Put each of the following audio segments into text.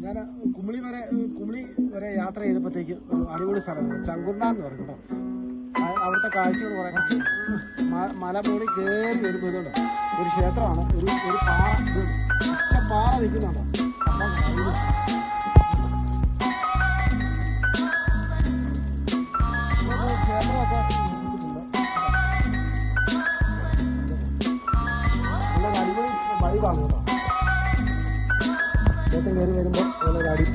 ഞാൻ കുമിളി വരെ യാത്ര ചെയ്തപ്പോഴത്തേക്ക് ഒരു അടിപൊളി സ്ഥലമാണ് ചങ്കുണ്ണ എന്ന് പറയും കേട്ടോ. അവിടുത്തെ കാഴ്ചകൾ പറയാം. കുറച്ച് മല മുകളിൽ കയറി വരുമ്പോൾ ഇതുണ്ട് ഒരു ക്ഷേത്രമാണ്. ഒരു പാറ നിൽക്കുന്നുണ്ടോ. അപ്പം ക്ഷേത്രമൊക്കെ നല്ലൊരു അടിപൊളി വൈബാണ് കേട്ടോ. ക്ഷേത്രം കയറി വരുമ്പോൾ നല്ലൊരു അടി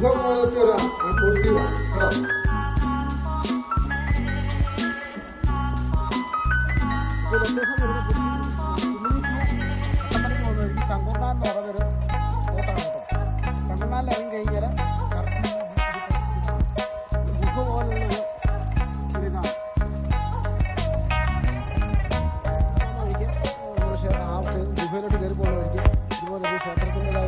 ഗുഹ പോലത്തെ ഒരു അറ്റ്മോസ്ഫിയറാണ് കേട്ടോ. ചങ്കുണ്ണ എന്ന് പറഞ്ഞൊരു സ്പോട്ടാണ് കേട്ടോ. ചങ്കുണ്ണയിൽ ഇറങ്ങി കഴിഞ്ഞാൽ ഗുഹ പോലുള്ളൊരു ഇതാണ്. ഗുഹയിലോട്ട് കയറി പോകുന്ന വഴിക്ക് ഇതുപോലൊരു ക്ഷേത്രത്തിൻ്റെതായ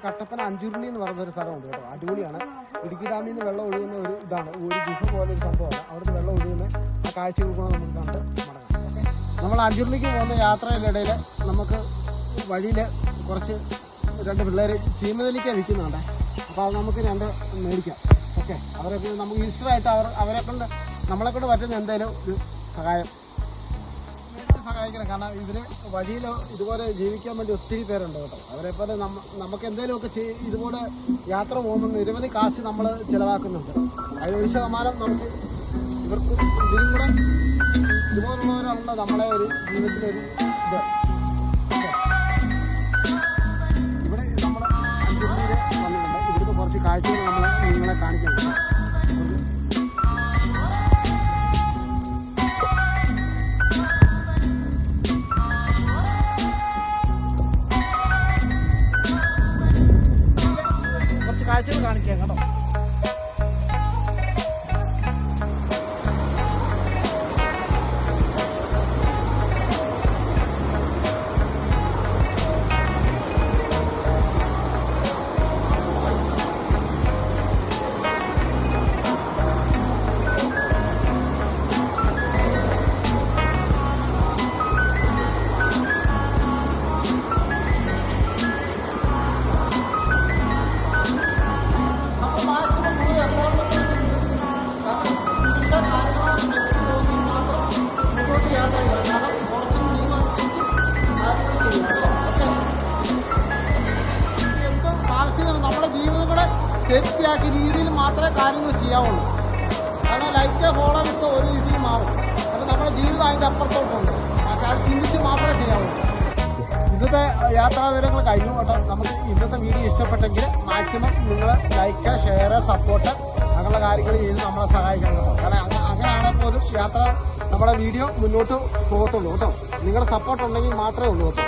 കട്ടപ്പന അഞ്ചുരുളി എന്ന് പറയുന്ന ഒരു സ്ഥലമുണ്ട് കേട്ടോ. അടിപൊളിയാണ്. ഇടുക്കി ഡാമിൽ നിന്ന് വെള്ളം ഒഴുകുന്ന ഒരു ഇതാണ്. ഒരു ഗുഹ പോലെ ഒരു സംഭവമാണ്. അവിടുന്ന് വെള്ളം ഒഴുകുന്ന ആ കാഴ്ചകൾ കൂടെ നമുക്ക് കണ്ട് മടങ്ങാം. നമ്മൾ അഞ്ചുരുളിക്ക് പോകുന്ന യാത്രയുടെ ഇടയിൽ നമുക്ക് വഴിയിൽ കുറച്ച് രണ്ട് പിള്ളേർ ചീമനെല്ലിക്ക വിൽക്കുന്നുണ്ട്. അപ്പോൾ അത് നമുക്ക് രണ്ട് മേടിക്കാം. ഓക്കെ, അവരെ നമുക്ക് ഈസ്റ്ററായിട്ട് അവരെ കൊണ്ട് നമ്മളെ കൊണ്ട് പറ്റുന്ന എന്തെങ്കിലും ഒരു സഹായം സഹായിക്കണം. കാരണം ഇതിന് വഴിയിൽ ഇതുപോലെ ജീവിക്കാൻ വേണ്ടി ഒത്തിരി പേരുണ്ട് കേട്ടോ. അവരെപ്പോലെ നമുക്ക് എന്തെങ്കിലുമൊക്കെ ഇതുപോലെ യാത്ര പോകുമ്പോൾ നിരവധി കാശ് നമ്മൾ ചിലവാക്കുന്നുണ്ട്. അതിൽ 1% നമുക്ക് ഇവർക്ക് ഇതിനും കൂടെ ഇതുപോലുള്ളവരാണല്ലോ നമ്മളെ ഒരു ജീവിതത്തിലൊരു ഇത്. ഇവിടെ നമ്മൾ അഞ്ചുരുളിയിൽ വന്നിട്ടുണ്ട്. ഇവിടുത്തെ കുറച്ച് കാഴ്ചകൾ നിങ്ങളെ കാണിക്കുന്നുണ്ട്. കാഴ്ചകൾ കാണിക്കാം കേട്ടോ. നമ്മുടെ ജീവിതം കൂടെ സേഫ്റ്റി ആക്കിയ രീതിയിൽ മാത്രമേ കാര്യങ്ങൾ ചെയ്യാവുള്ളൂ. കാരണം ലൈറ്റ് ഫോളോ വിട്ട് ഒരു രീതിയിൽ മാറും. അത് നമ്മുടെ ജീവിതം അതിൻ്റെ അപ്പുറത്തോട്ടുണ്ട്. അത് ചിന്തിച്ച് മാത്രമേ ചെയ്യാവുള്ളൂ. ഇന്നത്തെ യാത്രാ വിവരങ്ങൾ കഴിഞ്ഞു കേട്ടോ. നമുക്ക് ഇന്നത്തെ വീഡിയോ ഇഷ്ടപ്പെട്ടെങ്കിൽ മാക്സിമം നിങ്ങൾ ലൈക്ക്, ഷെയർ, സപ്പോർട്ട് അങ്ങനെയുള്ള കാര്യങ്ങൾ ചെയ്ത് നമ്മളെ സഹായിക്കണം കേട്ടോ. കാരണം അങ്ങനെയാണെങ്കിൽ പോലും യാത്ര നമ്മുടെ വീഡിയോ മുന്നോട്ട് പോകത്തുള്ളൂ കേട്ടോ. നിങ്ങളുടെ സപ്പോർട്ട് ഉണ്ടെങ്കിൽ മാത്രമേ ഉള്ളൂ കേട്ടോ.